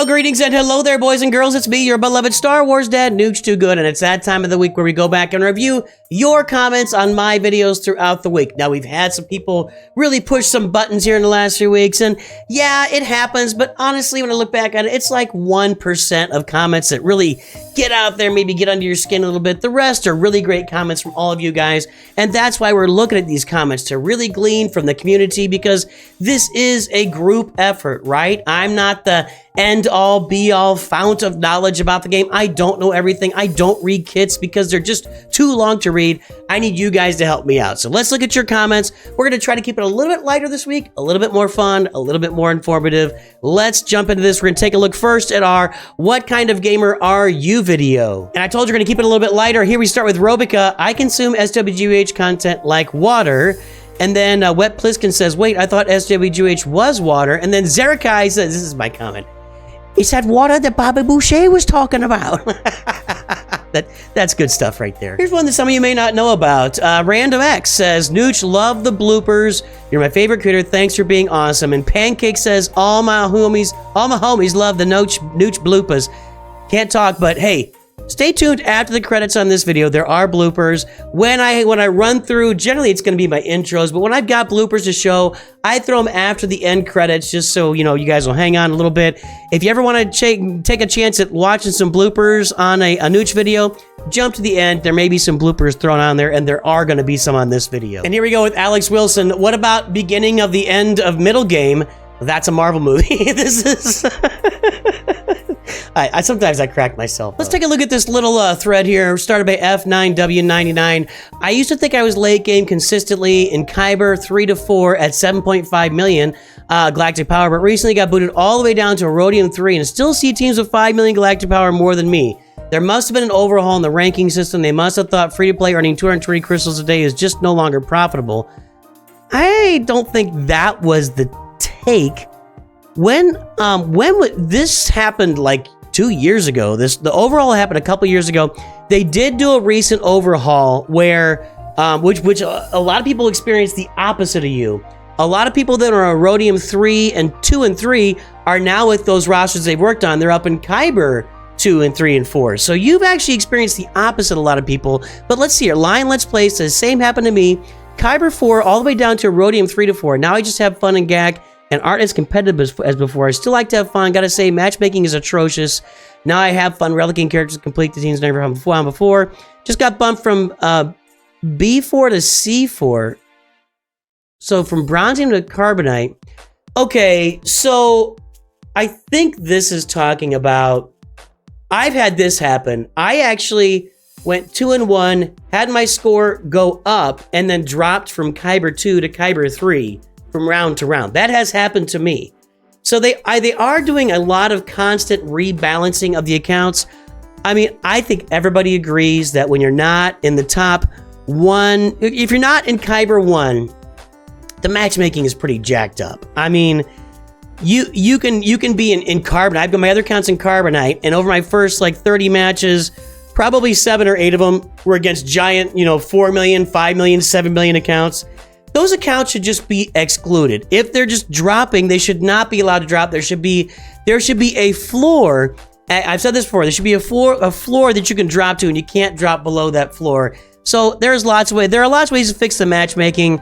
Well, greetings and hello there, boys and girls. It's me, your beloved Star Wars dad, NOOCH Too Good, and it's that time of the week where we go back and review your comments on my videos throughout the week. Now, we've had some people really push some buttons here in the last few weeks, and yeah, it happens, but honestly, when I look back at it, it's like 1% of comments that really get out there, maybe get under your skin a little bit. The rest are really great comments from all of you guys, and that's why we're looking at these comments, to really glean from the community, because this is a group effort, right? I'm not the end-all, be-all fount of knowledge about the game. I don't know everything. I don't read kits because they're just too long to read. I need you guys to help me out. So let's look at your comments. We're going to try to keep it a little bit lighter this week, a little bit more fun, a little bit more informative. Let's jump into this. We're going to take a look first at our What Kind of Gamer Are You video. And I told you we're going to keep it a little bit lighter. Here we start with Robica. I consume SWGOH content like water. And then Wet Pliskin says, wait, I thought SWGOH was water. And then Zerakai says, this is my comment, he said water that Bobby Boucher was talking about. That's good stuff right there. Here's one that some of you may not know about. Random X says, Nooch, love the bloopers. You're my favorite creator. Thanks for being awesome. And Pancake says, all my homies love the Nooch bloopers. Can't talk, but hey, stay tuned after the credits on this video. There are bloopers. When I run through, generally it's going to be my intros, but when I've got bloopers to show, I throw them after the end credits just so, you know, you guys will hang on a little bit. If you ever want to take a chance at watching some bloopers on a NOOCH video, jump to the end. There may be some bloopers thrown on there, and there are going to be some on this video. And here we go with Alex Wilson. What about beginning of the end of middle game? That's a Marvel movie. This is... I sometimes I crack myself. Let's take a look at this little thread here, started by F9W99. I used to think I was late game consistently in Kyber 3 to 4 at 7.5 million galactic power, but recently got booted all the way down to Rhodium 3 and still see teams with 5 million galactic power more than me. There must have been an overhaul in the ranking system. They must have thought free-to-play earning 220 crystals a day is just no longer profitable. I don't think that was the take. When this happened like 2 years ago, the overhaul happened a couple years ago. They did do a recent overhaul where, which a lot of people experienced the opposite of you. A lot of people that are on Rhodium 3 and 2 and 3 are now with those rosters they've worked on. They're up in Kyber 2 and 3 and 4. So you've actually experienced the opposite of a lot of people. But let's see here. Lion Let's Play says, same happened to me. Kyber 4 all the way down to Rhodium 3 to 4. Now I just have fun and gag. And aren't as competitive as before. I still like to have fun. Gotta say, matchmaking is atrocious. Now I have fun relicking characters to complete the teams never had before. Just got bumped from B4 to C4. So from Bronzium to Carbonite. Okay, so I think this is talking about... I've had this happen. I actually went 2 and 1, had my score go up, and then dropped from Kyber 2 to Kyber 3. From round to round. That has happened to me. So they are doing a lot of constant rebalancing of the accounts. I mean, I think everybody agrees that when you're not in the top 1, if you're not in Kyber 1, the matchmaking is pretty jacked up. I mean, you can be in Carbonite. I've got my other accounts in Carbonite, and over my first like 30 matches, probably 7 or 8 of them were against giant, 4 million, 5 million, 7 million accounts. Those accounts should just be excluded. If they're just dropping, they should not be allowed to drop. There should be a floor. I've said this before. There should be a floor that you can drop to, and you can't drop below that floor. So there's lots of ways. There are lots of ways to fix the matchmaking.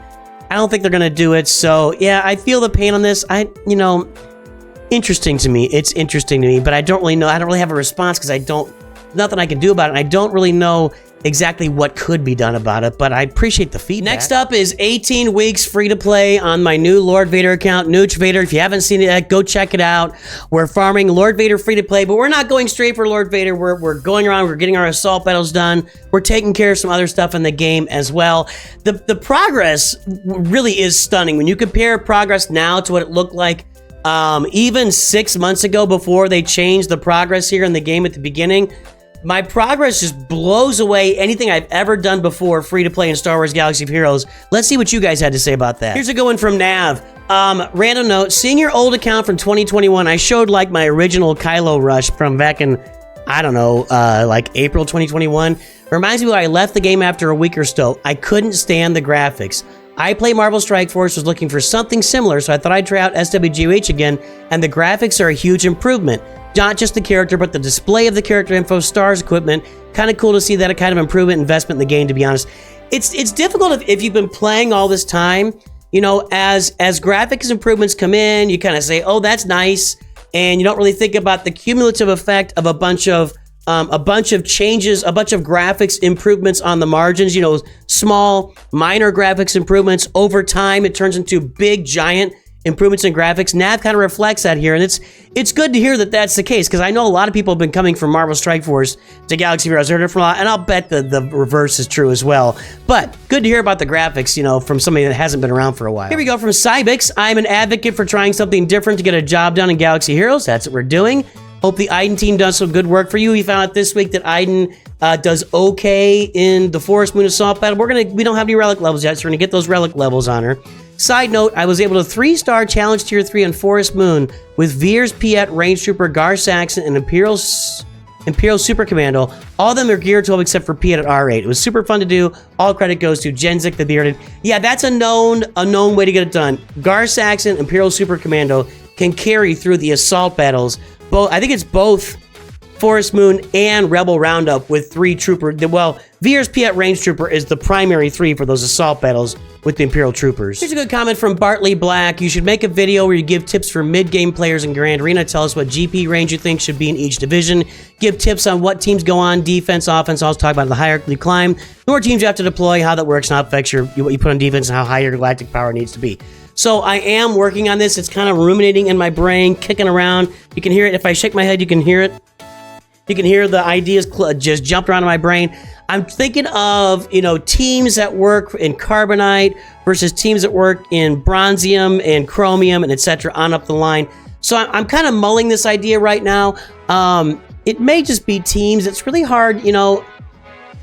I don't think they're gonna do it. So yeah, I feel the pain on this. Interesting to me. It's interesting to me, but I don't really know. I don't really have a response because nothing I can do about it. And I don't really know exactly what could be done about it, but I appreciate the feedback. Next up is 18 weeks free to play on my new Lord Vader account, NOOCH Vader. If you haven't seen it yet, go check it out. We're farming Lord Vader free to play, but we're not going straight for Lord Vader. We're going around, we're getting our assault battles done. We're taking care of some other stuff in the game as well. The progress really is stunning. When you compare progress now to what it looked like even 6 months ago before they changed the progress here in the game at the beginning, my progress just blows away anything I've ever done before free to play in Star Wars Galaxy of Heroes. Let's see what you guys had to say about that. Here's a good one from Nav. Random note, seeing your old account from 2021, I showed like my original Kylo rush from back in, I don't know, like April 2021. Reminds me when I left the game after a week or so. I couldn't stand the graphics. I play Marvel Strike Force, was looking for something similar, so I thought I'd try out SWGOH again, and the graphics are a huge improvement. not just the character, but the display of the character info, stars, equipment. Kind of cool to see that kind of improvement, investment in the game, to be honest. It's difficult if you've been playing all this time, you know, as graphics improvements come in, you kind of say, oh, that's nice. And you don't really think about the cumulative effect of a bunch of changes, a bunch of graphics improvements on the margins, you know, small, minor graphics improvements. Over time, it turns into big, giant improvements in graphics. Nav kind of reflects that here, and it's good to hear that that's the case, because I know a lot of people have been coming from Marvel Strike Force to Galaxy Heroes. I heard it from a lot, and I'll bet the reverse is true as well. But good to hear about the graphics, you know, from somebody that hasn't been around for a while. Here we go from Cybix. I'm an advocate for trying something different to get a job done in Galaxy Heroes. That's what we're doing. Hope the Aiden team does some good work for you. We found out this week that Aiden does okay in the Forest Moon Assault Battle. We don't have any relic levels yet, so we're gonna get those relic levels on her. Side note, I was able to 3-star challenge tier 3 on Forest Moon with Veers, Piet, Range Trooper, Gar Saxon, and Imperial Super Commando. All of them are gear 12 except for Piet at R8. It was super fun to do. All credit goes to Jenzik the Bearded. Yeah, that's a known way to get it done. Gar Saxon, Imperial Super Commando can carry through the assault battles. I think it's both Forest Moon and Rebel Roundup with 3 Trooper. Well, Veers, Piet, Range Trooper is the primary 3 for those assault battles with the Imperial Troopers. Here's a good comment from Bartley Black. You should make a video where you give tips for mid-game players in Grand Arena. Tell us what GP range you think should be in each division. Give tips on what teams go on, defense, offense. Also talk about the hierarchy climb. The more teams you have to deploy, how that works, and how it affects what you put on defense, and how high your galactic power needs to be. So I am working on this. It's kind of ruminating in my brain, kicking around. You can hear it. If I shake my head, you can hear it. You can hear the ideas just jump around in my brain. I'm thinking of, you know, teams that work in Carbonite versus teams that work in Bronzium and Chromium and etc. on up the line. So I'm kind of mulling this idea right now. It may just be teams. It's really hard, you know.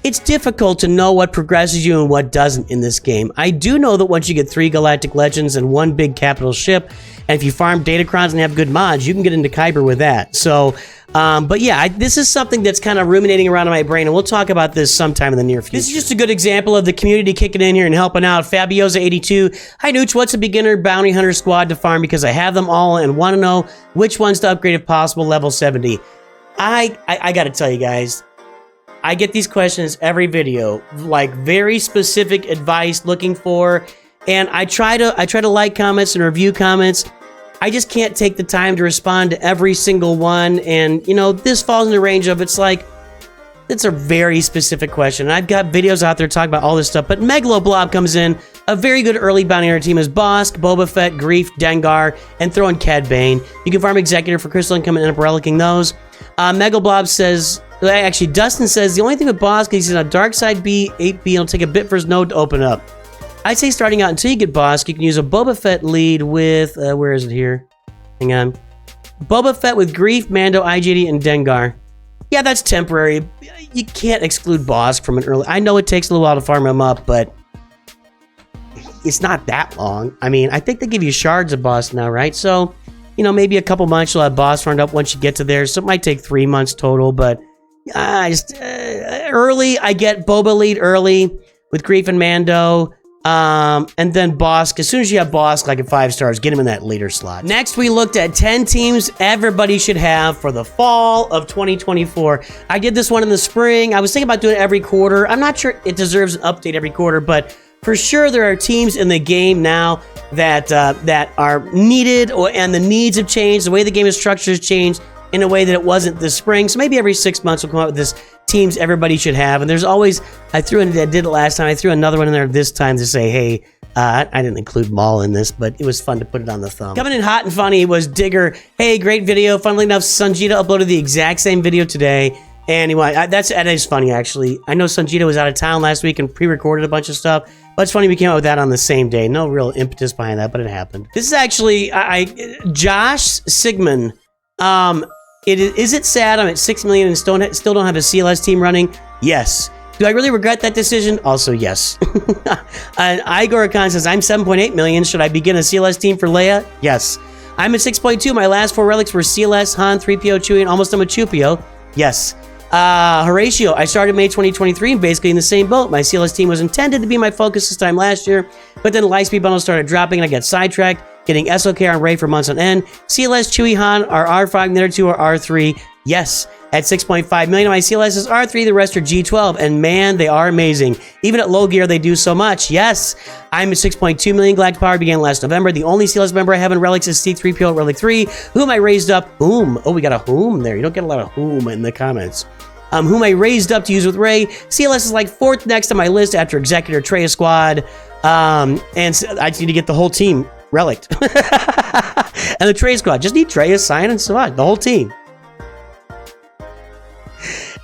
It's difficult to know what progresses you and what doesn't in this game. I do know that once you get 3 Galactic Legends and 1 big capital ship, and if you farm Datacrons and have good mods, you can get into Kyber with that. So, but yeah, this is something that's kind of ruminating around in my brain, and we'll talk about this sometime in the near future. This is just a good example of the community kicking in here and helping out. Fabioza82, hi Nooch, what's a beginner bounty hunter squad to farm? Because I have them all and want to know which ones to upgrade if possible, level 70. I gotta tell you guys, I get these questions every video, like very specific advice looking for, and I try to like comments and review comments. I just can't take the time to respond to every single one, and you know, this falls in the range of it's a very specific question. And I've got videos out there talking about all this stuff, but Megaloblob comes in. A very good early bounty hunter team is Bosk, Boba Fett, Grief, Dengar, and throw in Cad Bane. You can farm Executor for Crystal Income and end up relicking those. Megaloblob says, actually, Dustin says, the only thing with Bosk is he's on a Dark Side B, 8B, it'll take a bit for his node to open up. I'd say starting out until you get Bosk, you can use a Boba Fett lead with, where is it here? Hang on. Boba Fett with Grief, Mando, IGD, and Dengar. Yeah, that's temporary. You can't exclude Bosk from an early... I know it takes a little while to farm him up, but it's not that long. I mean, I think they give you shards of Bosk now, right? So, you know, maybe a couple months you'll have Bosk farmed up once you get to there. So it might take 3 months total, but early, I get Boba lead early with Grief and Mando. And then Bosk, as soon as you have Bosk like at 5 stars, get him in that leader slot. Next, we looked at 10 teams everybody should have for the fall of 2024. I did this one in the spring. I was thinking about doing it every quarter. I'm not sure it deserves an update every quarter, but for sure there are teams in the game now that are needed, and the needs have changed. The way the game is structured has changed in a way that it wasn't this spring. So maybe every 6 months we'll come out with this teams everybody should have. And there's always, I did it last time, I threw another one in there this time to say, hey, I didn't include Maul in this, but it was fun to put it on the thumb. Coming in hot and funny was Digger. Hey, great video. Funnily enough, Sanjita uploaded the exact same video today. Anyway, that is funny, actually. I know Sanjita was out of town last week and pre-recorded a bunch of stuff, but it's funny we came out with that on the same day. No real impetus behind that, but it happened. This is actually, Josh Sigmund. Is it sad I'm at 6 million and still don't have a CLS team running? Yes. Do I really regret that decision? Also, yes. And Igor Khan says, I'm 7.8 million. Should I begin a CLS team for Leia? Yes. I'm at 6.2. My last 4 relics were CLS, Han, 3PO, Chewie, and almost done with Chupio. Yes. Horatio, I started May 2023 and basically in the same boat. My CLS team was intended to be my focus this time last year, but then Lightspeed bundles started dropping and I got sidetracked. getting SOK on Ray for months on end. CLS, Chewie, Han are R5, and the other two are R3. Yes, at 6.5 million. My CLS is R3, the rest are G12, and man, they are amazing. Even at low gear, they do so much. Yes, I'm at 6.2 million. Galactic Power began last November. The only CLS member I have in Relics is C3PO at Relic 3, whom I raised up. Whom? Oh, we got a whom there. You don't get a lot of whom in the comments. Whom I raised up to use with Ray. CLS is like 4th next on my list after Executor, Traya Squad, and I just need to get the whole team relicked. And the Traya Squad. Just need Traya, Cyan, and Squad. The whole team.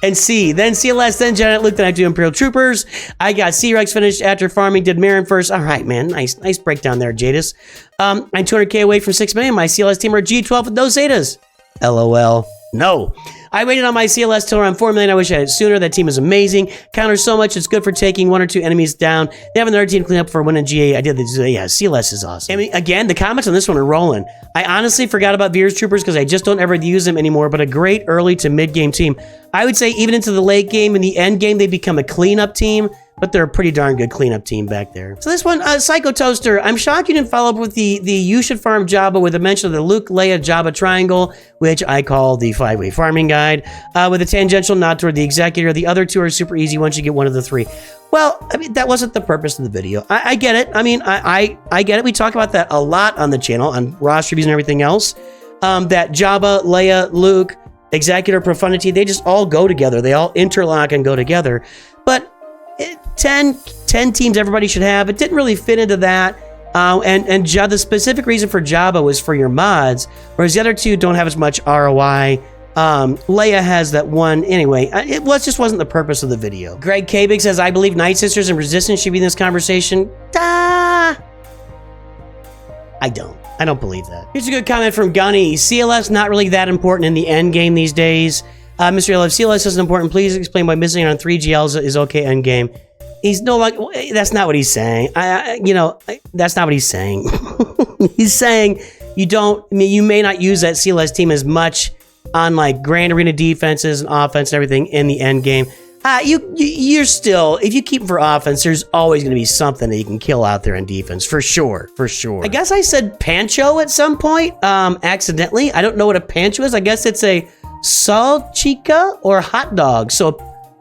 And C, then CLS, then Janet, Luke, then I do Imperial Troopers. I got C-Rex finished after farming, did Marin first. All right, man, nice breakdown there, Jadis. I'm 200K away from 6 million. My CLS team are G12 with no Zetas. LOL. No. I waited on my CLS till around 4 million. I wish I had it sooner. That team is amazing. Counters so much. It's good for taking 1 or 2 enemies down. They have another team to clean up for winning GA. I did this. Yeah, CLS is awesome. I mean, again, the comments on this one are rolling. I honestly forgot about Veer's Troopers because I just don't ever use them anymore, but a great early to mid-game team. I would say even into the late game and the end game, they become a cleanup team, but they're a pretty darn good cleanup team back there. So this one, Psycho Toaster, I'm shocked you didn't follow up with the you should farm Jabba with a mention of the Luke, Leia, Jabba triangle, which I call the 5-way farming guide, with a tangential nod toward the Executor. The other 2 are super easy once you get one of the 3. Well, I mean, that wasn't the purpose of the video. I get it. I mean, I get it. We talk about that a lot on the channel, on roster reviews and everything else. That Jabba, Leia, Luke, Executor, Profundity, they just all go together. They all interlock and go together. But 10 teams everybody should have. It didn't really fit into that. And the specific reason for Jabba was for your mods, whereas the other 2 don't have as much ROI. Leia has that one. Anyway, it just wasn't the purpose of the video. Greg Kabig says, I believe Night Sisters and Resistance should be in this conversation. I don't believe that. Here's a good comment from Gunny. CLS not really that important in the end game these days. Mr. Love, CLS isn't important. Please explain why missing on 3 GLs is okay end game. He's no like. That's not what he's saying. That's not what he's saying. He's saying you may not use that CLS team as much on like Grand Arena defenses and offense and everything in the end game. You're still, if you keep them for offense, there's always going to be something that you can kill out there in defense, for sure. I guess I said Pancho at some point, accidentally. I don't know what a Pancho is. I guess it's a salchicha or hot dog. So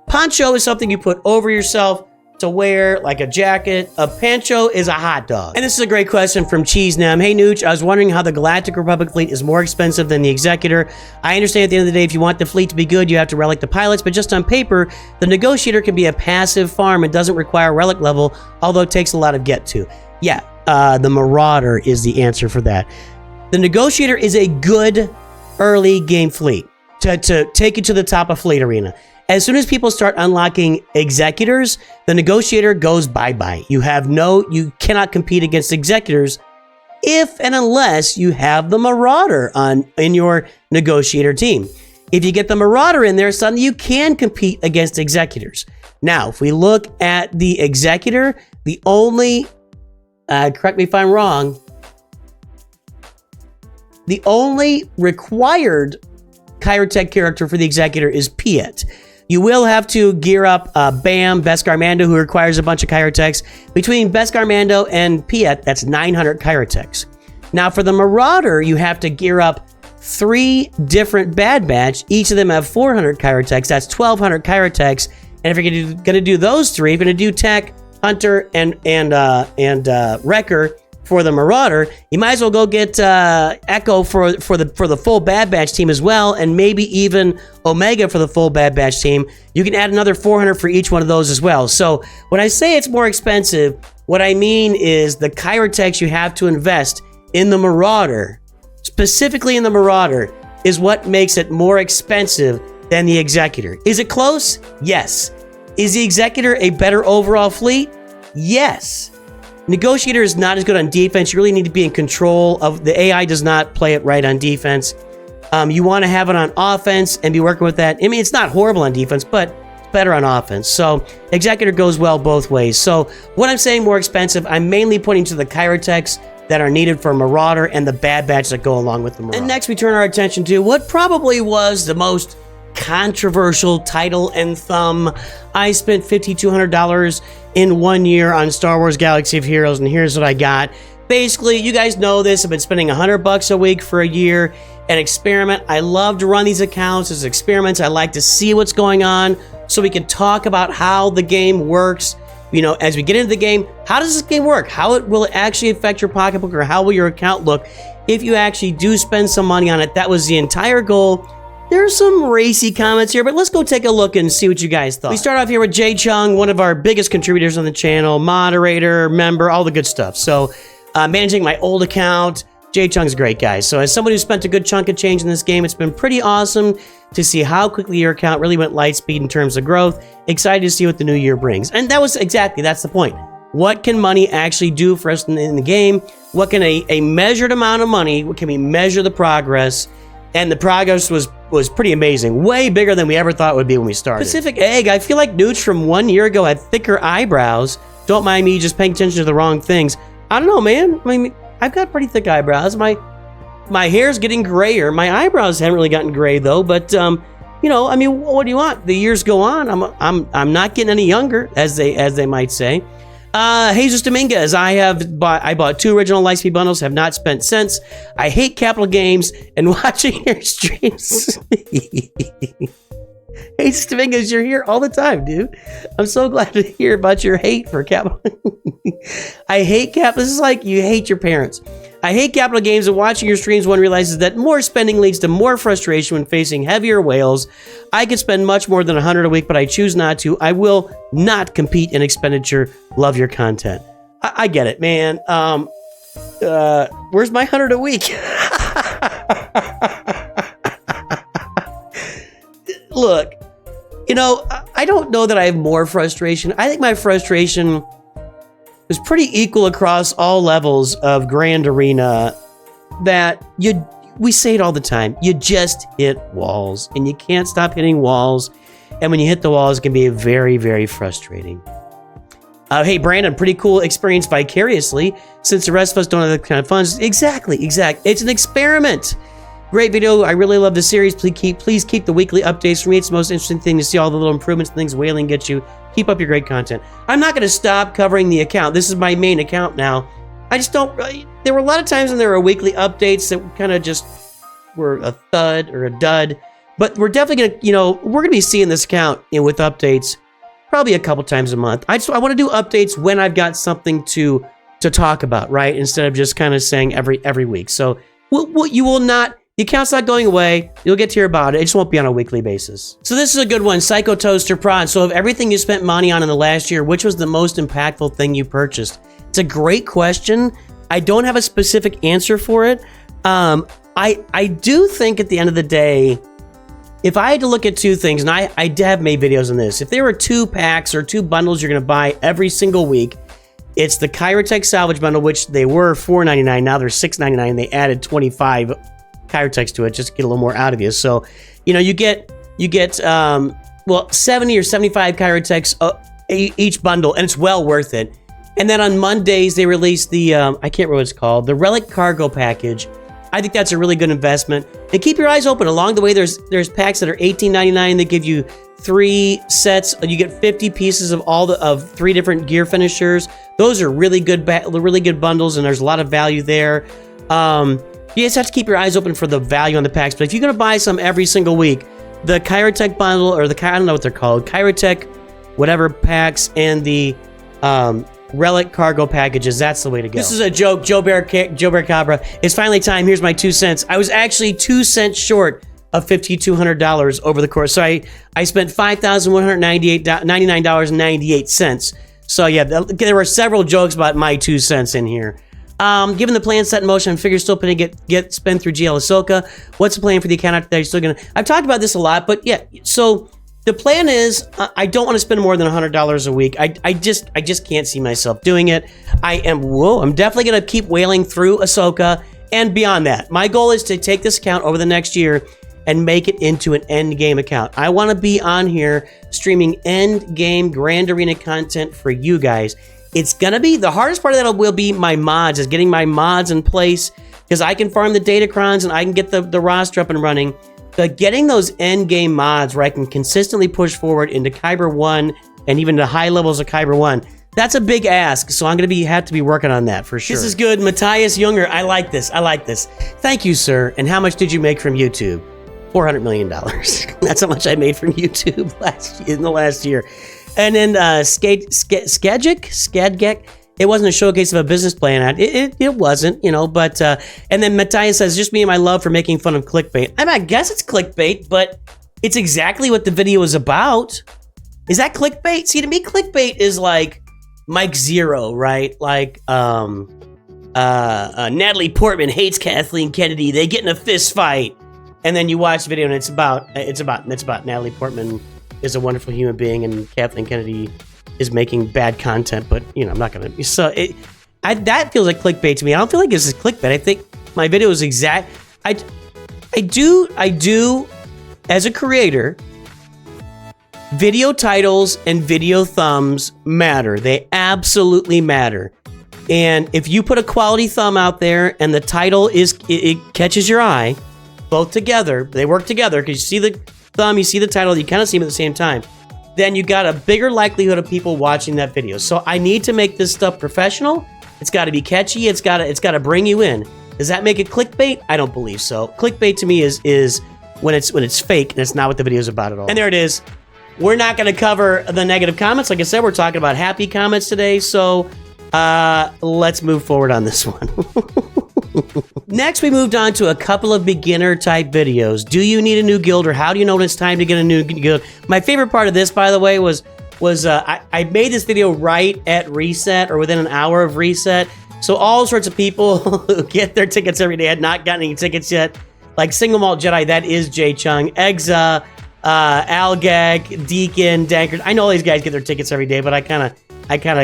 poncho is something you put over yourself to wear, like a jacket. A pancho is a hot dog. And this is a great question from Cheese Nam. Hey Nooch, I was wondering how the Galactic Republic fleet is more expensive than the Executor. I understand at the end of the day, if you want the fleet to be good, you have to relic the pilots, but just on paper, the Negotiator can be a passive farm and doesn't require relic level, although it takes a lot of get to. Yeah, the Marauder is the answer for that. The Negotiator is a good early game fleet to take you to the top of Fleet Arena. As soon as people start unlocking Executors, the Negotiator goes bye-bye. You cannot compete against Executors if and unless you have the Marauder in your Negotiator team. If you get the Marauder in there, suddenly you can compete against Executors. Now, if we look at the Executor, the only, correct me if I'm wrong, the only required Kyrotech character for the Executor is Piet. You will have to gear up Bam, Beskar Mando, who requires a bunch of Kyrotechs. Between Beskar Mando and Piet, that's 900 Kyrotechs. Now for the Marauder, you have to gear up 3 different Bad Batch. Each of them have 400 Kyrotechs. That's 1,200 Kyrotechs. And if you're going to do those 3, if you're going to do Tech, Hunter, and Wrecker for the Marauder, you might as well go get Echo for the full Bad Batch team as well, and maybe even Omega for the full Bad Batch team. You can add another 400 for each one of those as well. So when I say it's more expensive, what I mean is the Kyrotechs you have to invest in the Marauder, specifically in the Marauder, is what makes it more expensive than the Executor. Is it close? Yes. Is the Executor a better overall fleet? Yes. Negotiator is not as good on defense. You really need to be in control of the AI. Does not play it right on defense. You want to have it on offense and be working with that. I mean, it's not horrible on defense, but it's better on offense. So Executor goes well both ways. So what I'm saying more expensive, I'm mainly pointing to the Kyrotechs that are needed for Marauder and the Bad Batch that go along with the Marauder. And next we turn our attention to what probably was the most controversial title and thumb. I spent $5,200 in 1 year on Star Wars Galaxy of Heroes, and here's what I got. Basically, you guys know this. I've been spending $100 a week for a year. An experiment. I love to run these accounts as experiments. I like to see what's going on so we can talk about how the game works. You know, as we get into the game, how does this game work? How will it actually affect your pocketbook, or how will your account look if you actually do spend some money on it? That was the entire goal. There's some racy comments here, but let's go take a look and see what you guys thought. We start off here with Jay Chung, one of our biggest contributors on the channel, moderator, member, all the good stuff. So, managing my old account. Jay Chung's a great guy. So as somebody who spent a good chunk of change in this game, it's been pretty awesome to see how quickly your account really went light speed in terms of growth. Excited to see what the new year brings. And that was exactly, that's the point. What can money actually do for us in the game? What can a measured amount of money, what can we measure the progress? And the progress was pretty amazing. Way bigger than we ever thought it would be when we started. Pacific Egg, I feel like NOOCH from 1 year ago had thicker eyebrows. Don't mind me just paying attention to the wrong things. I don't know, man. I mean, I've got pretty thick eyebrows. My hair's getting grayer. My eyebrows haven't really gotten gray though. But you know, I mean, what do you want? The years go on. I'm not getting any younger, as they might say. Jesus Dominguez, I bought 2 original Lightspeed bundles. Have not spent cents. I hate capital games and watching your streams. Jesus Dominguez, you're here all the time, dude. I'm so glad to hear about your hate for capital. I hate capital. This is like you hate your parents. I hate capital games, and watching your streams, one realizes that more spending leads to more frustration when facing heavier whales. I could spend much more than $100 a week, but I choose not to. I will not compete in expenditure. Love your content. I get it, man. Where's my $100 a week? Look, you know, I don't know that I have more frustration. I think my frustration is pretty equal across all levels of Grand Arena. That we say it all the time. You just hit walls, and you can't stop hitting walls. And when you hit the walls, it can be very, very frustrating. Hey, Brandon, pretty cool experience vicariously, since the rest of us don't have that kind of fun. Exactly. It's an experiment. Great video. I really love the series. Please keep the weekly updates for me. It's the most interesting thing to see all the little improvements and things Whaling gets you. Keep up your great content. I'm not going to stop covering the account. This is my main account now. I just don't... There were a lot of times when there were weekly updates that kind of just were a thud or a dud. But we're definitely going to, you know, we're going to be seeing this account with updates probably a couple times a month. I want to do updates when I've got something to talk about, right? Instead of just kind of saying every week. So you will not... The account's not going away. You'll get to hear about it. It just won't be on a weekly basis. So this is a good one. Psycho Toaster Prod. So of everything you spent money on in the last year, which was the most impactful thing you purchased? It's a great question. I don't have a specific answer for it. I do think at the end of the day, if I had to look at 2 things, and I have made videos on this, if there were 2 packs or 2 bundles you're going to buy every single week, it's the Kyrotech Salvage Bundle, which they were $4.99. Now they're $6.99. They added 25 Kyrotechs to it just to get a little more out of you. So, you know, you get 70 or 75 Kyrotechs each bundle, and it's well worth it. And then on Mondays they release the I can't remember what it's called, the Relic Cargo Package. I think that's a really good investment. And keep your eyes open. Along the way, there's packs that are $18.99. They give you 3 sets. You get 50 pieces of 3 different gear finishers. Those are really good bundles, and there's a lot of value there. You just have to keep your eyes open for the value on the packs. But if you're going to buy some every single week, the Kyrotech bundle, or I don't know what they're called, Kyrotech whatever packs, and the Relic Cargo Packages, that's the way to go. This is a joke. Joe Bear Cabra. It's finally time. Here's my 2 cents. I was actually 2 cents short of $5,200 over the course. So I spent $5,199.98. So yeah, there were several jokes about my 2 cents in here. Given the plan set in motion, figures still planning to get spent through GL Ahsoka. What's the plan for the account after that? You're still gonna... I've talked about this a lot, but yeah. So the plan is, I don't want to spend more than $100 a week. I just can't see myself doing it. I'm definitely gonna keep whaling through Ahsoka and beyond that. My goal is to take this account over the next year and make it into an end game account. I want to be on here streaming end game Grand Arena content for you guys. It's going to be, the hardest part of that will be my mods, is getting my mods in place, because I can farm the Datacrons and I can get the roster up and running. But getting those end game mods where I can consistently push forward into Kyber 1 and even the high levels of Kyber 1, That's a big ask, so I'm gonna have to be working on that for sure. This is good. Matthias Younger, I like this. I like this. Thank you, sir. And how much did you make from YouTube? $400 million. That's how much I made from YouTube in the last year. And then Skadgek. It wasn't a showcase of a business plan. It wasn't, you know. But and then Matthias says, just me and my love for making fun of clickbait. I guess it's clickbait, but it's exactly what the video is about. Is that clickbait? See, to me, clickbait is like Mike Zero, right? Like Natalie Portman hates Kathleen Kennedy. They get in a fist fight, and then you watch the video, and it's about Natalie Portman is a wonderful human being, and Kathleen Kennedy is making bad content. But you know, I'm not gonna. So that feels like clickbait to me. I don't feel like this is clickbait. I think my video is exact. I do as a creator. Video titles and video thumbs matter. They absolutely matter. And if you put a quality thumb out there and the title it catches your eye, both together, they work together because you see the thumb, you see the title, you kind of see them at the same time, then you got a bigger likelihood of people watching that video. So I need to make this stuff professional. It's got to be catchy. It's got to bring you in. Does that make it clickbait? I don't believe so. Clickbait to me is when it's fake and it's not what the video is about at all. And there it is. We're not going to cover the negative comments. Like I said, we're talking about happy comments today. So let's move forward on this one. Next, we moved on to a couple of beginner type videos. Do you need a new guild, or how do you know when it's time to get a new guild? My favorite part of this, by the way, was I made this video right at reset, or within an hour of reset. So all sorts of people who get their tickets every day had not gotten any tickets yet. Like Single Malt Jedi, that is Jay Chung, Egza, Algag, Deacon, Dankard. I know all these guys get their tickets every day, but I kind of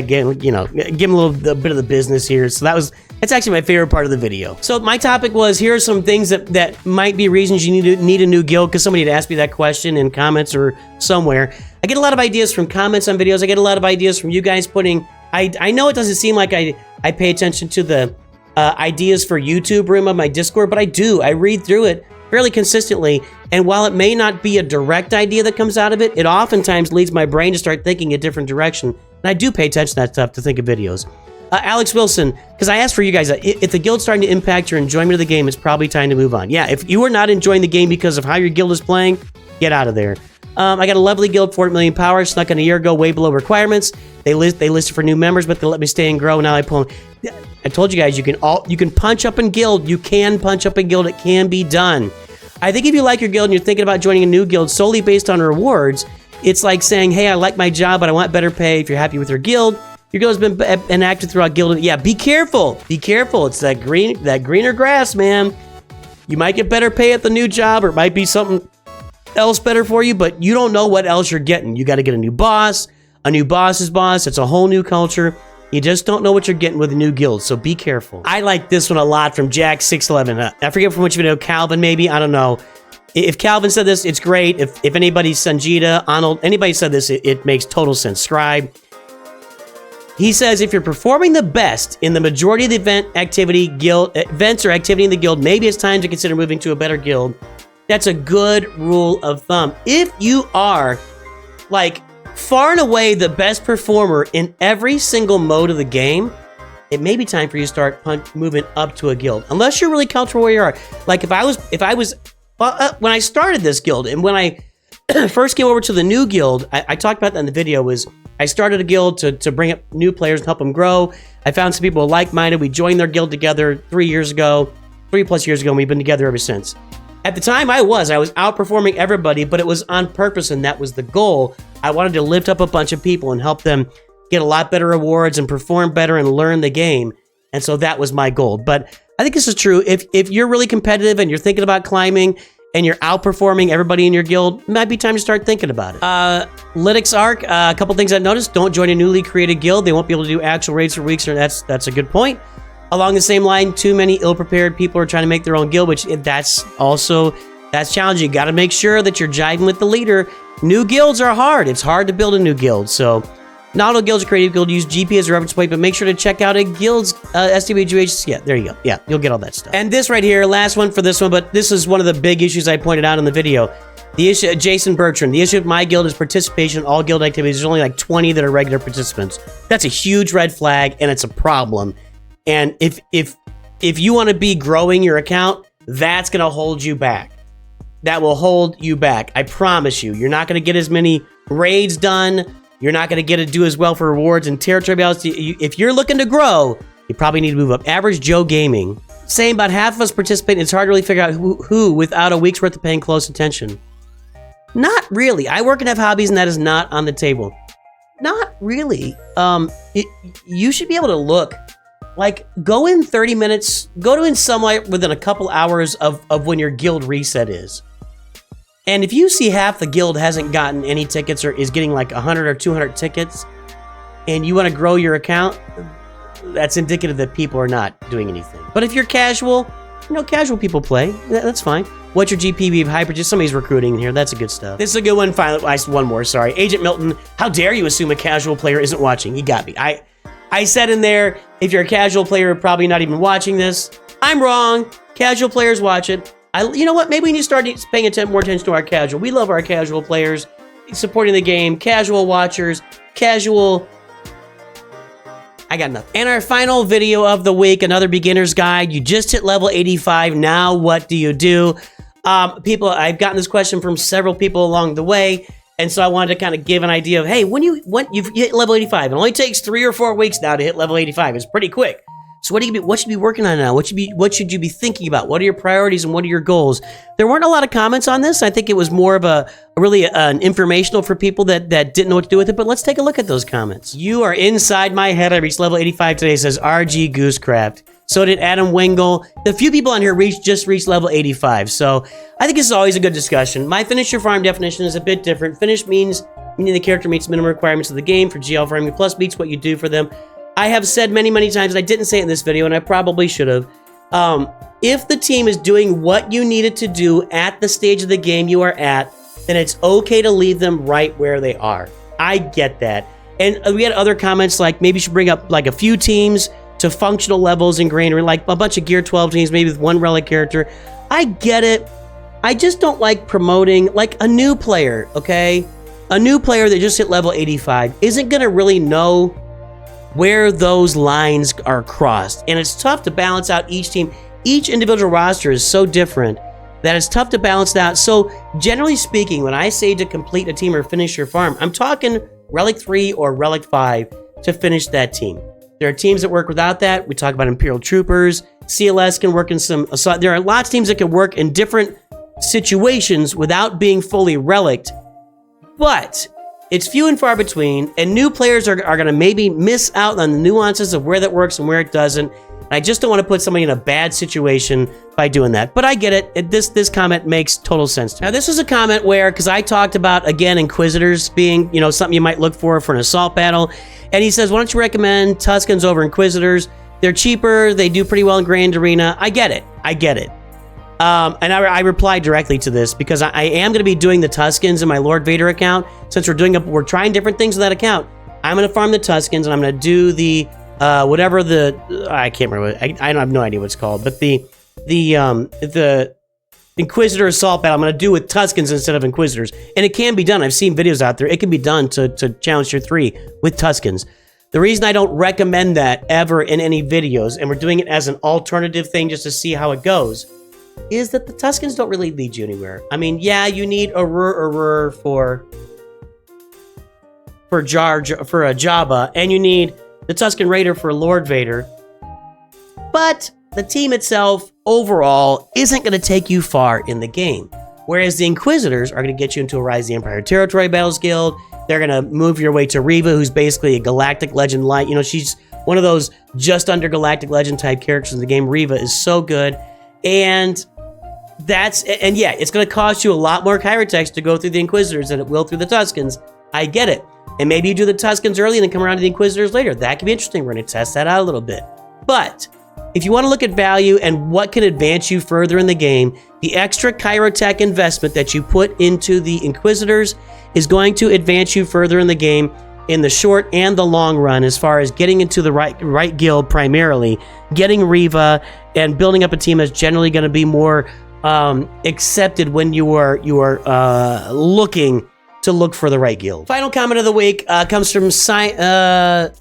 give them a bit of the business here. So that's actually my favorite part of the video. So my topic was, here are some things that might be reasons you need a new guild, because somebody had asked me that question in comments or somewhere. I get a lot of ideas from comments on videos. I get a lot of ideas from you guys putting. I know it doesn't seem like I pay attention to the ideas for YouTube room of my Discord, but I do. I read through it fairly consistently, and while it may not be a direct idea that comes out of it, it oftentimes leads my brain to start thinking a different direction, and I do pay attention to that stuff to think of videos. Alex Wilson, because I asked for you guys, if the guild's starting to impact your enjoyment of the game, it's probably time to move on. Yeah, if you are not enjoying the game because of how your guild is playing, get out of there. I got a lovely guild, 4 million power, snuck in a year ago, way below requirements. They listed for new members, but they let me stay and grow. Now I pull. I told you guys, you can punch up in guild. You can punch up in guild. It can be done. I think if you like your guild and you're thinking about joining a new guild solely based on rewards, it's like saying, hey, I like my job, but I want better pay. If you're happy with your guild has been enacted throughout guild. Yeah, be careful. Be careful. It's that greener grass, man. You might get better pay at the new job, or it might be something else better for you, but you don't know what else you're getting. You got to get a new boss's boss. It's a whole new culture. You just don't know what you're getting with a new guild, so be careful. I like this one a lot from Jack611. I forget from which video, Calvin maybe, I don't know. If Calvin said this, it's great. If anybody, Sanjita, Arnold, anybody said this, it makes total sense. Scribe. He says, if you're performing the best in the majority of the events or activity in the guild, maybe it's time to consider moving to a better guild. That's a good rule of thumb. If you are, like, far and away the best performer in every single mode of the game, it may be time for you to start moving up to a guild. Unless you're really comfortable where you are. Like, when I started this guild, and when I first came over to the new guild, I talked about that in the video, was I started a guild to bring up new players and help them grow. I found some people like-minded. We joined their guild together 3+ years ago, and we've been together ever since. At the time, I was outperforming everybody, but it was on purpose, and that was the goal. I wanted to lift up a bunch of people and help them get a lot better rewards and perform better and learn the game. And so that was my goal. But I think this is true. If you're really competitive and you're thinking about climbing and you're outperforming everybody in your guild, it might be time to start thinking about it. Lytics Arc, a couple things I've noticed. Don't join a newly created guild. They won't be able to do actual raids for weeks, or that's a good point. Along the same line, too many ill-prepared people are trying to make their own guild, which that's challenging. You got to make sure that you're jiving with the leader. New guilds are hard. It's hard to build a new guild. So not all guilds are creative guild. Use GP as a reference point, but make sure to check out a guild's SWGOH. Yeah, there you go. Yeah, you'll get all that stuff. And this right here, last one for this one, but this is one of the big issues I pointed out in the video. The issue, Jason Bertrand, the issue with my guild is participation in all guild activities. There's only like 20 that are regular participants. That's a huge red flag, and it's a problem. And if you want to be growing your account, that's going to hold you back. That will hold you back. I promise you. You're not going to get as many raids done. You're not going to get to do as well for rewards and territory battles. If you're looking to grow, you probably need to move up. Average Joe Gaming, saying about half of us participate. It's hard to really figure out who without a week's worth of paying close attention. Not really. I work and have hobbies, and that is not on the table. Not really. You should be able to look. Like, go in 30 minutes. Go to in somewhere within a couple hours of when your guild reset is. And if you see half the guild hasn't gotten any tickets or is getting like 100 or 200 tickets, and you want to grow your account, that's indicative that people are not doing anything. But if you're casual, casual people play. That's fine. What's your GPB of hyper? Just somebody's recruiting in here. That's a good stuff. This is a good one. Finally, one more. Sorry. Agent Milton, how dare you assume a casual player isn't watching? He got me. I said in there, if you're a casual player, probably not even watching this. I'm wrong. Casual players watch it. You know what? Maybe we need to start paying more attention to our casual. We love our casual players, supporting the game, casual watchers, casual... I got nothing. And our final video of the week, another beginner's guide. You just hit level 85. Now what do you do? People, I've gotten this question from several people along the way. And so I wanted to kind of give an idea of, hey, when you've hit level 85, it only takes 3 or 4 weeks now to hit level 85. It's pretty quick. So what should you be working on now? What should you be thinking about? What are your priorities and what are your goals? There weren't a lot of comments on this. I think it was more of an informational for people that didn't know what to do with it. But let's take a look at those comments. You are inside my head. I reached level 85 today, says RG Goosecraft. So did Adam Wingle. The few people on here just reached level 85. So I think this is always a good discussion. My finish your farm definition is a bit different. Finish means the character meets minimum requirements of the game. For GL farming plus meets what you do for them. I have said many times, and I didn't say it in this video, and I probably should have. If the team is doing what you need it to do at the stage of the game you are at, then it's okay to leave them right where they are. I get that. And we had other comments like maybe you should bring up like a few teams to functional levels in Granary, like a bunch of Gear 12 teams, maybe with one relic character. I get it. I just don't like promoting like a new player, okay? A new player that just hit level 85 isn't going to really know where those lines are crossed. And it's tough to balance out each team. Each individual roster is so different that it's tough to balance that out. So generally speaking, when I say to complete a team or finish your farm, I'm talking Relic 3 or Relic 5 to finish that team. There are teams that work without that. We talk about Imperial Troopers. CLS can work in some... There are lots of teams that can work in different situations without being fully relicked. But it's few and far between, and new players are going to maybe miss out on the nuances of where that works and where it doesn't. And I just don't want to put somebody in a bad situation by doing that. But I get it. This comment makes total sense to me. Now, this is a comment where, because I talked about, again, Inquisitors being, something you might look for an assault battle. And he says, why don't you recommend Tuscans over Inquisitors? They're cheaper. They do pretty well in Grand Arena. I get it. And I replied directly to this because I am going to be doing the Tuscans in my Lord Vader account. Since we're trying different things with that account, I'm going to farm the Tuscans and I'm going to do the I can't remember. I have no idea what it's called, but the Inquisitor assault battle I'm going to do with Tuscans instead of Inquisitors, and it can be done. I've seen videos out there. It can be done to challenge tier 3 with Tuscans. The reason I don't recommend that ever in any videos, and we're doing it as an alternative thing just to see how it goes, is that the Tuscans don't really lead you anywhere. I mean, yeah, you need a Rur for a Jabba, and you need the Tuscan Raider for Lord Vader. But the team itself, overall, isn't going to take you far in the game. Whereas the Inquisitors are going to get you into a Rise of the Empire Territory Battles Guild. They're going to move your way to Reva, who's basically a Galactic Legend light. She's one of those just under Galactic Legend type characters in the game. Reva is so good. And yeah, it's going to cost you a lot more Kyrotex to go through the Inquisitors than it will through the Tuscans. I get it. And maybe you do the Tuscans early and then come around to the Inquisitors later. That could be interesting. We're going to test that out a little bit. But if you want to look at value and what can advance you further in the game, the extra Kyrotech investment that you put into the Inquisitors is going to advance you further in the game in the short and the long run, as far as getting into the right guild primarily, getting Reva, and building up a team that's generally going to be more accepted when you are looking to look for the right guild. Final comment of the week comes from Simone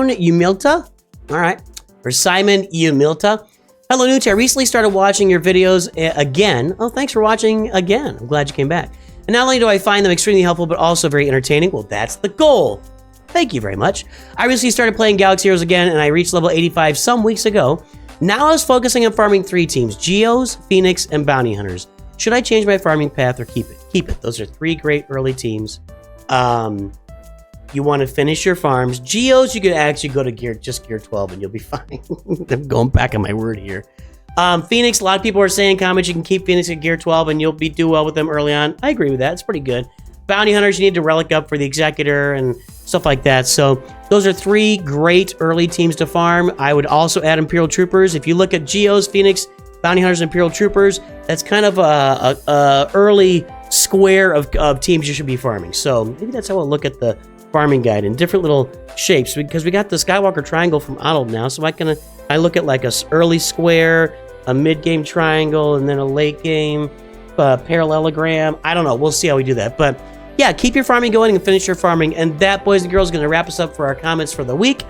Umilta. All right, or Simon Umilta. Hello, Nooch. I recently started watching your videos again. Oh, thanks for watching again. I'm glad you came back. And not only do I find them extremely helpful, but also very entertaining. Well, that's the goal. Thank you very much. I recently started playing Galaxy Heroes again, and I reached level 85 some weeks ago. Now I was focusing on farming 3 teams, Geos, Phoenix, and Bounty Hunters. Should I change my farming path or keep it? Keep it. Those are 3 great early teams. You want to finish your farms. Geos, you could actually go to gear 12 and you'll be fine. I'm going back on my word here. Phoenix, a lot of people are saying in comments you can keep Phoenix at gear 12 and you'll do well with them early on. I agree with that. It's pretty good. Bounty Hunters, you need to relic up for the Executor and stuff like that. So those are 3 great early teams to farm. I would also add Imperial Troopers. If you look at Geos, Phoenix, Bounty Hunters, and Imperial Troopers, that's kind of a early square of teams you should be farming. So maybe that's how I'll look at the farming guide in different little shapes, because we got the Skywalker triangle from Arnold now. So I look at like a early square, a mid-game triangle, and then a late game parallelogram. I don't know. We'll see how we do that. But yeah, keep your farming going and finish your farming. And that, boys and girls, is going to wrap us up for our comments for the week.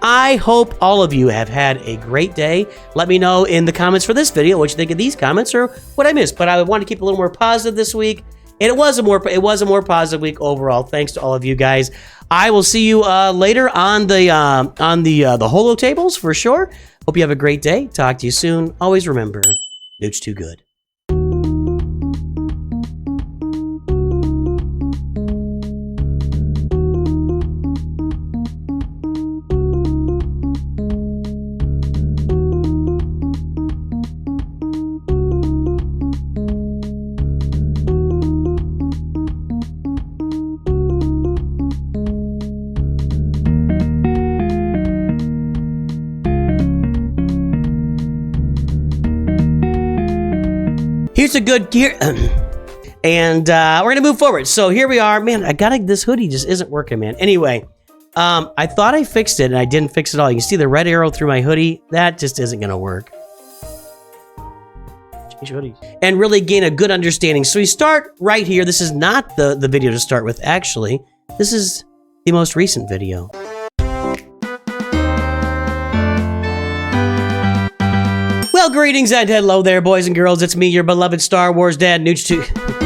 I hope all of you have had a great day. Let me know in the comments for this video what you think of these comments or what I missed. But I want to keep it a little more positive this week. And it was a more positive week overall. Thanks to all of you guys. I will see you later on the holo tables for sure. Hope you have a great day. Talk to you soon. Always remember, Nooch too good. Here's a good gear, and we're gonna move forward. So here we are, man. This hoodie just isn't working, man. Anyway, I thought I fixed it, and I didn't fix it all. You can see the red arrow through my hoodie. That just isn't gonna work. Change hoodies and really gain a good understanding. So we start right here. This is not the video to start with. Actually, this is the most recent video. Well, greetings and hello there, boys and girls. It's me, your beloved Star Wars dad, Nooch 2.